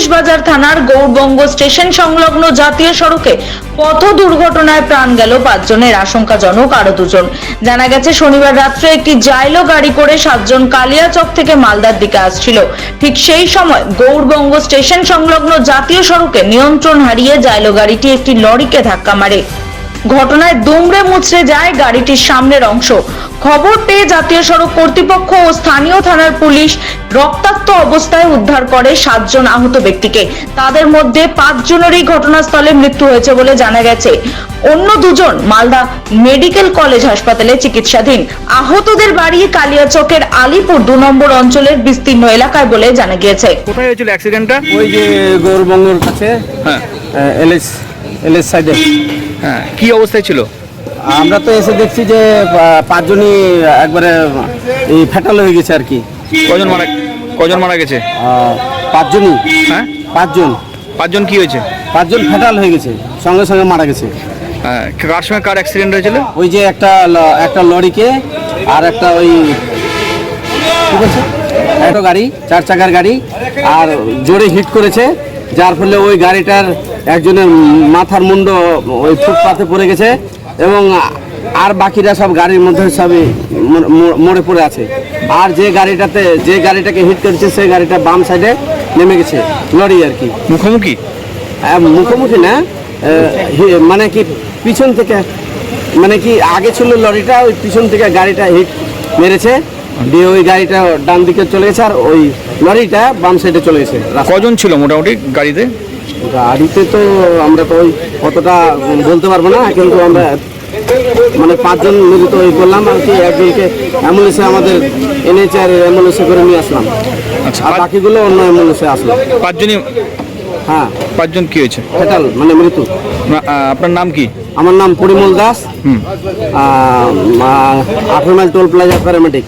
Police বাজার থানার Gour Banga station সংলগ্ন জাতীয় সড়কে পথ দুর্ঘটনায় প্রাণ গেল 5 জনের, আশঙ্কাজনক আরো 2 জন। জানা গেছে শনিবার রাত্রে একটি জাইলো গাড়ি করে 7 জন কালিয়াচক থেকে মালদার দিকে আসছিল। ঠিক সেই সময় গৌরবঙ্গ স্টেশন সংলগ্ন জাতীয় সড়কে নিয়ন্ত্রণ হারিয়ে জাইলো গাড়িটি একটি লরিকে ধাক্কা মারে। ঘটনায় দুমড়ে মুচড়ে যায় গাড়িটির সামনের অংশ। খবর পেয়ে জাতীয় সড়ক কর্তৃপক্ষ ও স্থানীয় থানার পুলিশ রক্তাক্ত অবস্থায় উদ্ধার করে 7 জন আহত ব্যক্তিকে। তাদের মধ্যে 5 জনেরই ঘটনাস্থলে মৃত্যু হয়েছে বলে জানা গেছে। অন্য 2 জন মালদা মেডিকেল কলেজ হাসপাতালে চিকিৎসাধীন। আহতদের বাড়ি কালিয়াচকের আলিপুর 2 নম্বর অঞ্চলের বিস্তীর্ণ এলাকায় বলে জানা গিয়েছে। কোথায় হয়েছিল অ্যাক্সিডেন্টটা? ওই যে গৌরবঙ্গের কাছে, হ্যাঁ এলএস সাইডে। হ্যাঁ, কি অবস্থায় ছিল? আমরা তো এসে দেখছি যে 5 জনই একবারে এই ফ্যাটাল হয়ে গেছে আর কি। কজন মারা গেছে? 5 জনই। হ্যাঁ, 5 জন। 5 জন কি হয়েছে? 5 জন ফ্যাটাল হয়ে গেছে, সঙ্গে সঙ্গে মারা গেছে। হ্যাঁ, কার সঙ্গে কার অ্যাক্সিডেন্ট হয়েছিল? ওই যে একটা লরিকে আর একটা ওই কি বলছে একটা গাড়ি, 4 চাকার গাড়ি, আর জোরে হিট করেছে, যার ফলে ওই গাড়িটার একজনের মাথার মুন্ড ওই ফুটপাতে পড়ে গেছে এবং আর বাকিরা সব গাড়ির মধ্যে সবই মরে পড়ে আছে। আর যে গাড়িটাকে হিট করেছে সেই গাড়িটা বাম সাইডে নেমে গেছে, লরি আর কি। মুখোমুখি মুখোমুখি না, মানে কি পিছন থেকে, মানে কি আগে ছিল লরিটা, ওই পিছন থেকে গাড়িটা হিট মেরেছে, দিয়ে ওই গাড়িটা ডান দিকে চলে গেছে আর ওই লরিটা বাম সাইডে চলে গেছে। কজন ছিল মোটামুটি গাড়িতে? গাড়িতে তো আমরা তো ওই অতটা বলতে পারবো না, কিন্তু আমরা মানে 5 জন মিলিত ওই করলাম আর কি। একজনকে অ্যাম্বুলেন্সে আমাদের এনএচআর অ্যাম্বুলেন্সে করে নিয়ে আসলাম, আচ্ছা, আর বাকিগুলো অন্য অ্যাম্বুলেন্সে আসলো। 5 জনই? হ্যাঁ, 5 জন কি হয়েছে? ফেটাল মানে মৃত্যু। আপনার নাম কি? আমার নাম Parimal Das, 18 mile toll plaza paramedic.